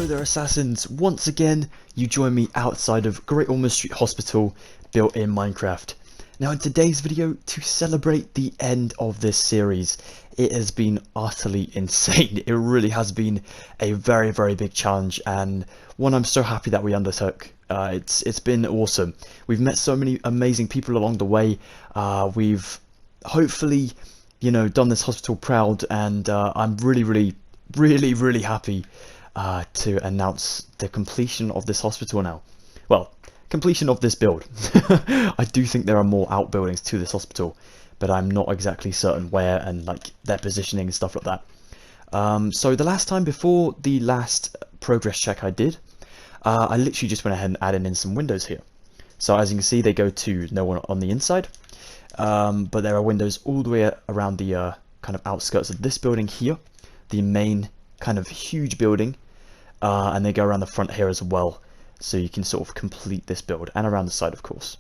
Hello there, assassins! Once again, you join me outside of Great Ormond Street Hospital, built in Minecraft. Now in today's video, to celebrate the end of this series, it has been utterly insane. It really has been a very, very big challenge, and one I'm so happy that we undertook. It's been awesome. We've met so many amazing people along the way. We've hopefully, done this hospital proud, and I'm really happy to announce the completion of this hospital now. Well, completion of this build. I do think there are more outbuildings to this hospital, but I'm not exactly certain where and like their positioning and stuff like that. So the last time before the last progress check I did, I literally just went ahead and added in some windows here. So as you can see, they go to no one on the inside, but there are windows all the way around the kind of outskirts of this building here, the main kind of huge building, and they go around the front here as well, so you can sort of complete this build, and around the side of course.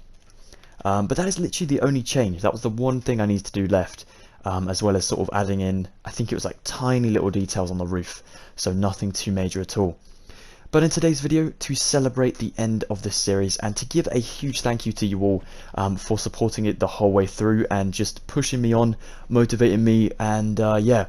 But that is literally the only change. That was the one thing I need to do left, as well as sort of adding in, I think it was like tiny little details on the roof, so nothing too major at all. But in today's video, to celebrate the end of this series and to give a huge thank you to you all for supporting it the whole way through and just pushing me on, motivating me, and yeah,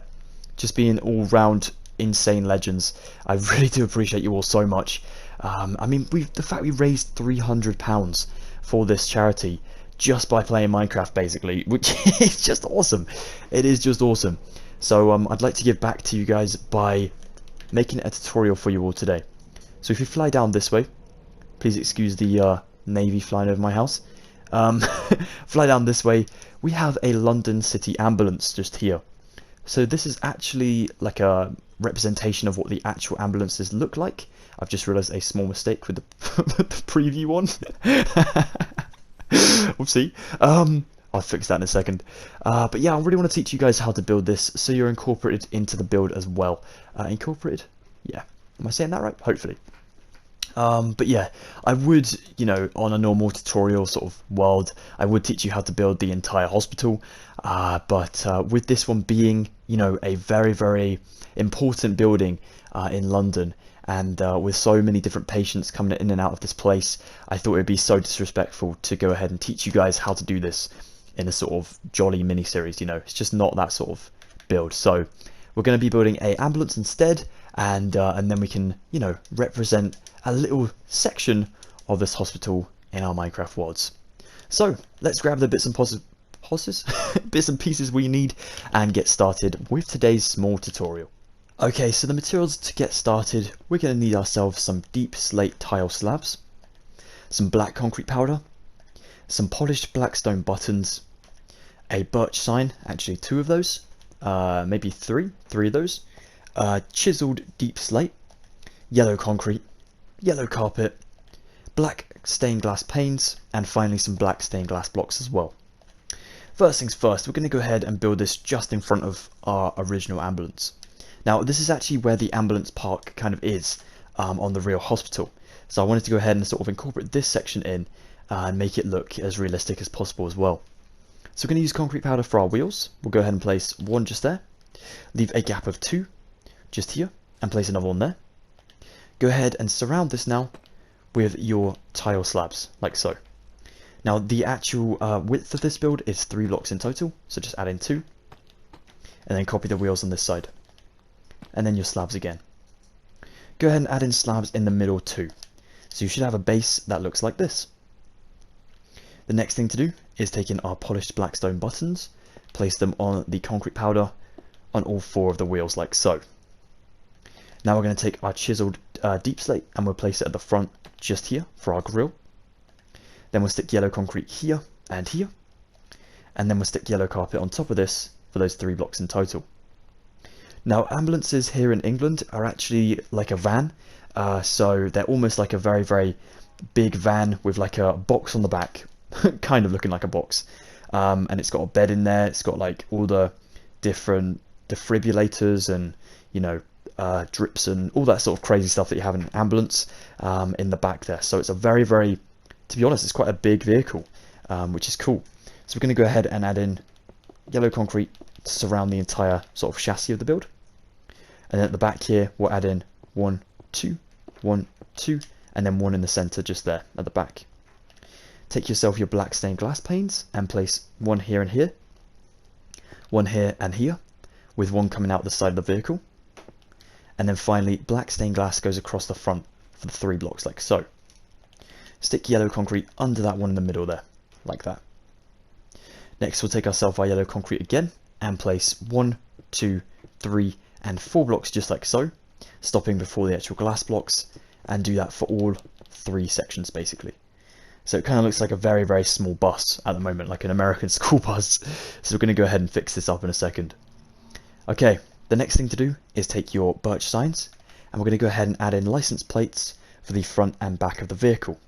just being all round insane legends. I really do appreciate you all so much. I mean, the fact we raised £300 for this charity just by playing Minecraft, basically, which is just awesome. It is just awesome. So I'd like to give back to you guys by making a tutorial for you all today. So if you fly down this way, please excuse the navy flying over my house. Fly down this way, we have a London City ambulance just here. So this is actually like a representation of what the actual ambulances look like. I've just realised a small mistake with the, the preview one. Whoopsie. I'll fix that in a second. But yeah, I really want to teach you guys how to build this so you're incorporated into the build as well. Incorporated? Yeah. Am I saying that right? Hopefully. But yeah, I would, on a normal tutorial sort of world, I would teach you how to build the entire hospital. But with this one being, a very, very important building in London, and with so many different patients coming in and out of this place, I thought it would be so disrespectful to go ahead and teach you guys how to do this in a sort of jolly mini-series, It's just not that sort of build. So we're going to be building a ambulance instead, and then we can, represent a little section of this hospital in our Minecraft worlds. So let's grab the bits and bits and pieces we need and get started with today's small tutorial. Okay, so the materials to get started, we're going to need ourselves some deep slate tile slabs, some black concrete powder, some polished black stone buttons, a birch sign, actually 2 of those, maybe 3 of those, chiseled deep slate, yellow concrete, yellow carpet, black stained glass panes, and finally some black stained glass blocks as well. First things first, we're going to go ahead and build this just in front of our original ambulance. Now this is actually where the ambulance park kind of is on the real hospital, so I wanted to go ahead and sort of incorporate this section in and make it look as realistic as possible as well. So we're going to use concrete powder for our wheels. We'll go ahead and place 1 just there, leave a gap of 2 just here, and place another one there. Go ahead and surround this now with your tile slabs, like so. Now the actual width of this build is 3 blocks in total, so just add in 2, and then copy the wheels on this side, and then your slabs again. Go ahead and add in slabs in the middle too, so you should have a base that looks like this. The next thing to do is take in our polished black stone buttons, place them on the concrete powder on all 4 of the wheels like so. Now we're going to take our chiseled deep slate and we'll place it at the front just here for our grill. Then we'll stick yellow concrete here and here, and then we'll stick yellow carpet on top of this for those 3 blocks in total. Now ambulances here in England are actually like a van, so they're almost like a very, very big van with like a box on the back, kind of looking like a box, and it's got a bed in there. It's got like all the different defibrillators and drips and all that sort of crazy stuff that you have in an ambulance in the back there. So it's a very, very, to be honest, it's quite a big vehicle, which is cool. So we're going to go ahead and add in yellow concrete to surround the entire sort of chassis of the build, and then at the back here we'll add in 1, 2, 1, 2, and then one in the center just there at the back. Take yourself your black stained glass panes and place one here and here, one here and here, with one coming out the side of the vehicle. And then finally, black stained glass goes across the front for the 3 blocks, like so. Stick yellow concrete under that one in the middle there, like that. Next, we'll take ourselves our yellow concrete again and place 1, 2, 3, and 4 blocks just like so, stopping before the actual glass blocks, and do that for all 3 sections basically. So it kind of looks like a very, very small bus at the moment, like an American school bus. So we're going to go ahead and fix this up in a second. Okay, the next thing to do is take your birch signs, and we're going to go ahead and add in license plates for the front and back of the vehicle.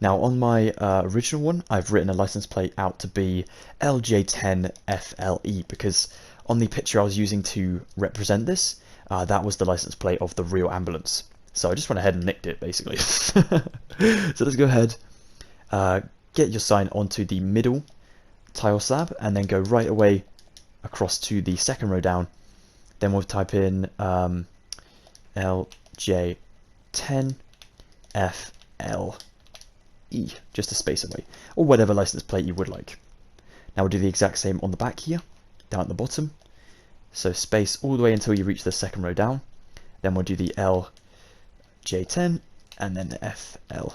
Now on my original one, I've written a license plate out to be LJ10FLE, because on the picture I was using to represent this, that was the license plate of the real ambulance. So I just went ahead and nicked it basically. So let's go ahead. Get your sign onto the middle tile slab and then go right away across to the second row down. Then we'll type in LJ10FLE, just a space away, or whatever license plate you would like. Now we'll do the exact same on the back here, down at the bottom. So space all the way until you reach the second row down. Then we'll do the LJ10 and then the FLE.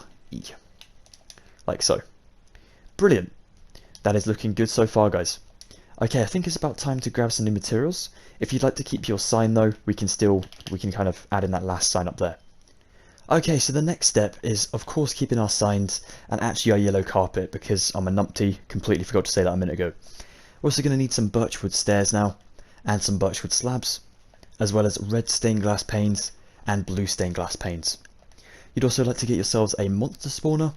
Like so. Brilliant. That is looking good so far, guys. Okay, I think it's about time to grab some new materials. If you'd like to keep your sign though, we can kind of add in that last sign up there. Okay, so the next step is of course keeping our signs and actually our yellow carpet, because I'm a numpty, completely forgot to say that a minute ago. We're also going to need some birchwood stairs now, and some birchwood slabs, as well as red stained glass panes and blue stained glass panes. You'd also like to get yourselves a monster spawner,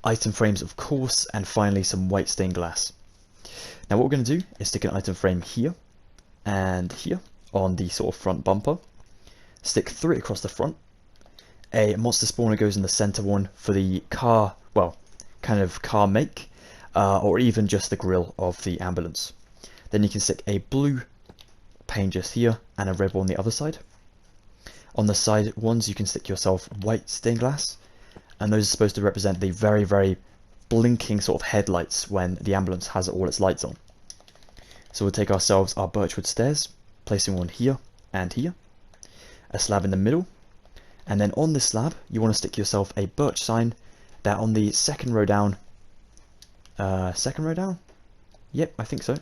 item frames of course, and finally some white stained glass. Now what we're going to do is stick an item frame here and here on the sort of front bumper, stick 3 across the front. A monster spawner goes in the center one for the car, well, kind of car make, or even just the grille of the ambulance. Then you can stick a blue pane just here and a red one on the other side. On the side ones you can stick yourself white stained glass, and those are supposed to represent the very, very blinking sort of headlights when the ambulance has all its lights on. So we'll take ourselves our birchwood stairs, placing one here and here, a slab in the middle, and then on this slab you want to stick yourself a birch sign that on the second row down, yep, I think so,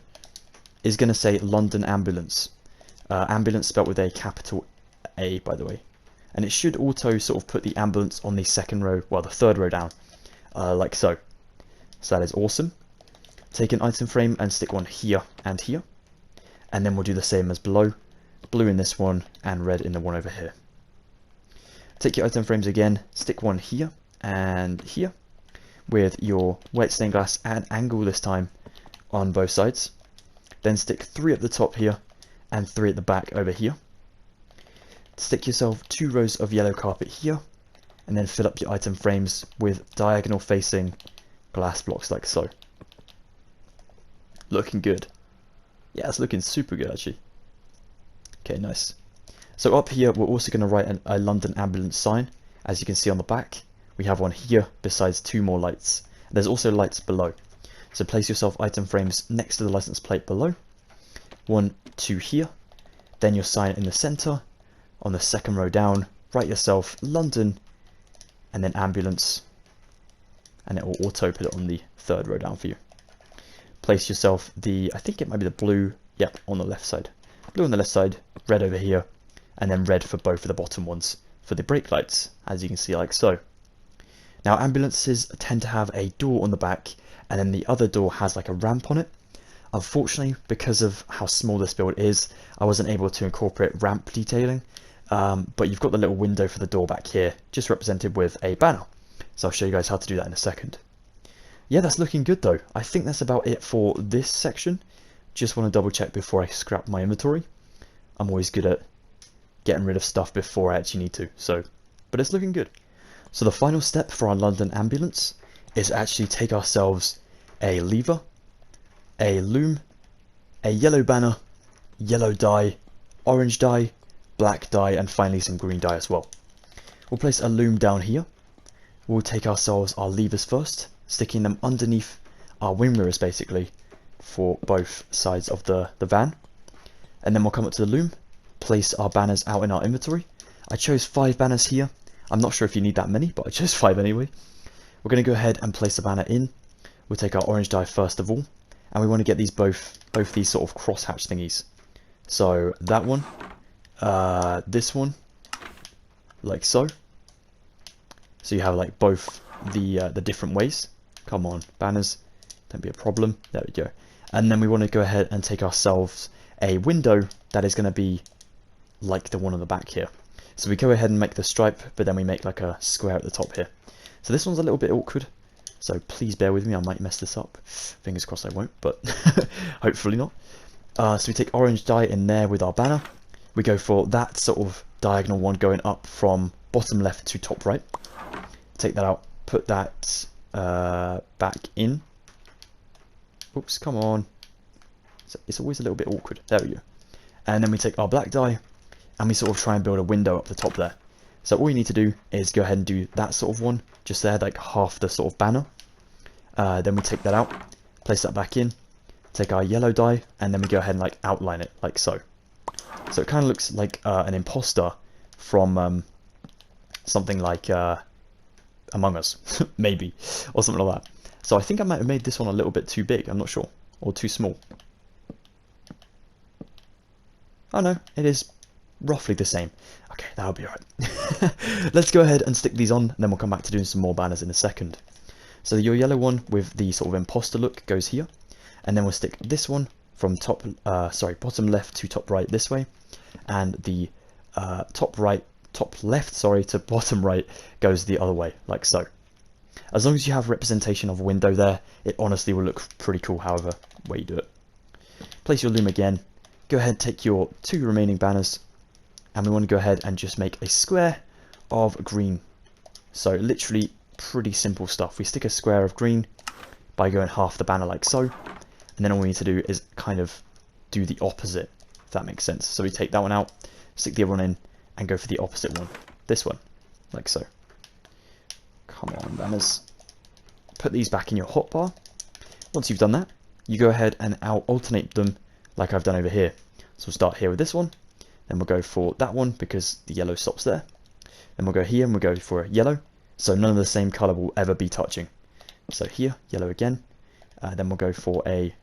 is going to say London Ambulance. Ambulance spelt with a capital A, by the way. And it should auto sort of put the ambulance on the second row, well, the third row down, like so. So that is awesome. Take an item frame and stick one here and here. And then we'll do the same as below. Blue in this one and red in the one over here. Take your item frames again, stick one here and here with your white stained glass at an angle this time on both sides. Then stick 3 at the top here and 3 at the back over here. Stick yourself 2 rows of yellow carpet here, and then fill up your item frames with diagonal facing glass blocks like so. Looking good. Yeah, it's looking super good actually. Okay, nice. So up here we're also going to write a London Ambulance sign. As you can see on the back, we have one here besides 2 more lights. There's also lights below. So place yourself item frames next to the license plate below. 1, 2 here. Then your sign in the center. On the second row down, write yourself London and then ambulance, and it will auto put it on the third row down for you. Place yourself the, I think it might be the blue, yep, on the left side. Blue on the left side, red over here, and then red for both of the bottom ones for the brake lights, as you can see like so. Now ambulances tend to have a door on the back, and then the other door has like a ramp on it. Unfortunately, because of how small this build is, I wasn't able to incorporate ramp detailing. But you've got the little window for the door back here, just represented with a banner. So I'll show you guys how to do that in a second. Yeah, that's looking good though. I think that's about it for this section. Just want to double check before I scrap my inventory. I'm always good at getting rid of stuff before I actually need to. But it's looking good. So the final step for our London Ambulance is actually take ourselves a lever, a loom, a yellow banner, yellow dye, orange dye, black dye, and finally some green dye as well. We'll place a loom down here. We'll take ourselves our levers first, sticking them underneath our wing mirrors basically for both sides of the van. And then we'll come up to the loom, place our banners out in our inventory. I chose 5 banners here. I'm not sure if you need that many, but I chose 5 anyway. We're going to go ahead and place a banner in. We'll take our orange dye first of all, and we want to get these both these sort of crosshatch thingies. So that one, this one, like so. So you have like both the different ways. Come on, banners, don't be a problem. There we go. And then we want to go ahead and take ourselves a window that is going to be like the one on the back here. So we go ahead and make the stripe, but then we make like a square at the top here. So this one's a little bit awkward, so please bear with me, I might mess this up. Fingers crossed I won't, but hopefully not. So we take orange dye in there with our banner. We go for that sort of diagonal one going up from bottom left to top right. Take that out, put that back in. Oops, come on. It's always a little bit awkward. There we go. And then we take our black dye and we sort of try and build a window up the top there. So all you need to do is go ahead and do that sort of one, just there, like half the sort of banner. Then we take that out, place that back in, take our yellow dye, and then we go ahead and like outline it, like so. So it kind of looks like an imposter from something like Among Us, maybe, or something like that. So I think I might have made this one a little bit too big, I'm not sure, or too small. Oh no, it is roughly the same. Okay, that'll be alright. Let's go ahead and stick these on, and then we'll come back to doing some more banners in a second. So your yellow one with the sort of imposter look goes here, and then we'll stick this one from bottom left to top right this way, and the top left to bottom right goes the other way, like so. As long as you have representation of a window there, it honestly will look pretty cool however way you do it. Place your loom again, go ahead, take your 2 remaining banners, and we want to go ahead and just make a square of green. So literally pretty simple stuff. We stick a square of green by going half the banner like so, and then all we need to do is kind of do the opposite, if that makes sense. So we take that one out, stick the other one in, and go for the opposite one, this one, like so. Come on, banners. Put these back in your hotbar. Once you've done that, you go ahead and alternate them like I've done over here. So we'll start here with this one, then we'll go for that one because the yellow stops there. Then we'll go here and we'll go for a yellow, so none of the same colour will ever be touching. So here, yellow again. Then we'll go for a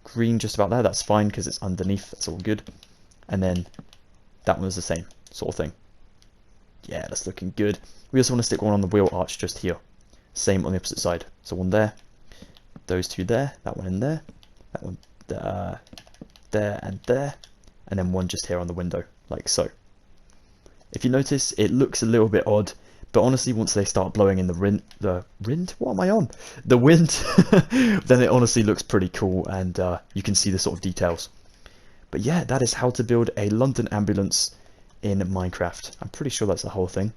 green just about there, that's fine because it's underneath, that's all good. And then that one was the same sort of thing. Yeah, that's looking good. We also want to stick one on the wheel arch just here. Same on the opposite side. So one there, those 2 there, that one in there, that one there and there, and then one just here on the window, like so. If you notice, it looks a little bit odd, but honestly, once they start blowing in the wind, then it honestly looks pretty cool, and you can see the sort of details. But yeah, that is how to build a London ambulance in Minecraft. I'm pretty sure that's the whole thing.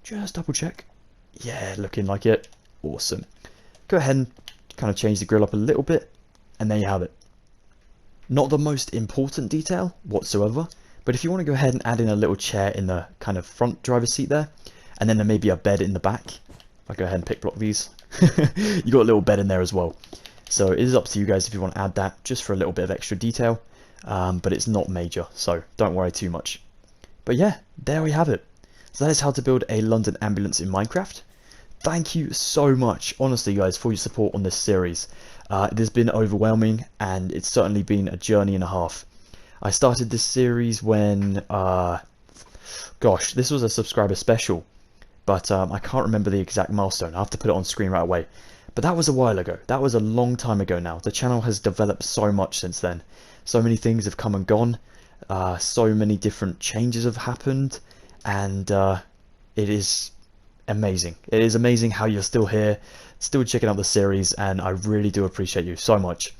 Just double check. Yeah, looking like it. Awesome. Go ahead and kind of change the grill up a little bit, and there you have it. Not the most important detail whatsoever, but if you want to go ahead and add in a little chair in the kind of front driver's seat there, and then there may be a bed in the back. If I go ahead and pick block these, you got a little bed in there as well. So it is up to you guys if you want to add that, just for a little bit of extra detail, but it's not major, so don't worry too much. But yeah, there we have it. So that is how to build a London ambulance in Minecraft. Thank you so much, honestly guys, for your support on this series. It has been overwhelming, and it's certainly been a journey and a half. I started this series when, gosh, this was a subscriber special, but I can't remember the exact milestone. I have to put it on screen right away. But that was a while ago. That was a long time ago now. The channel has developed so much since then. So many things have come and gone. So many different changes have happened, and it is amazing. It is amazing how you're still here, still checking out the series, and I really do appreciate you so much.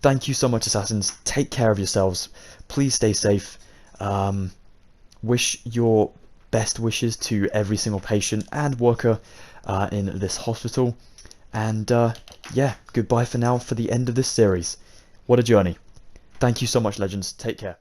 Thank you so much, Assassins. Take care of yourselves. Please stay safe. Wish your best wishes to every single patient and worker in this hospital. And yeah, goodbye for now for the end of this series. What a journey. Thank you so much, Legends. Take care.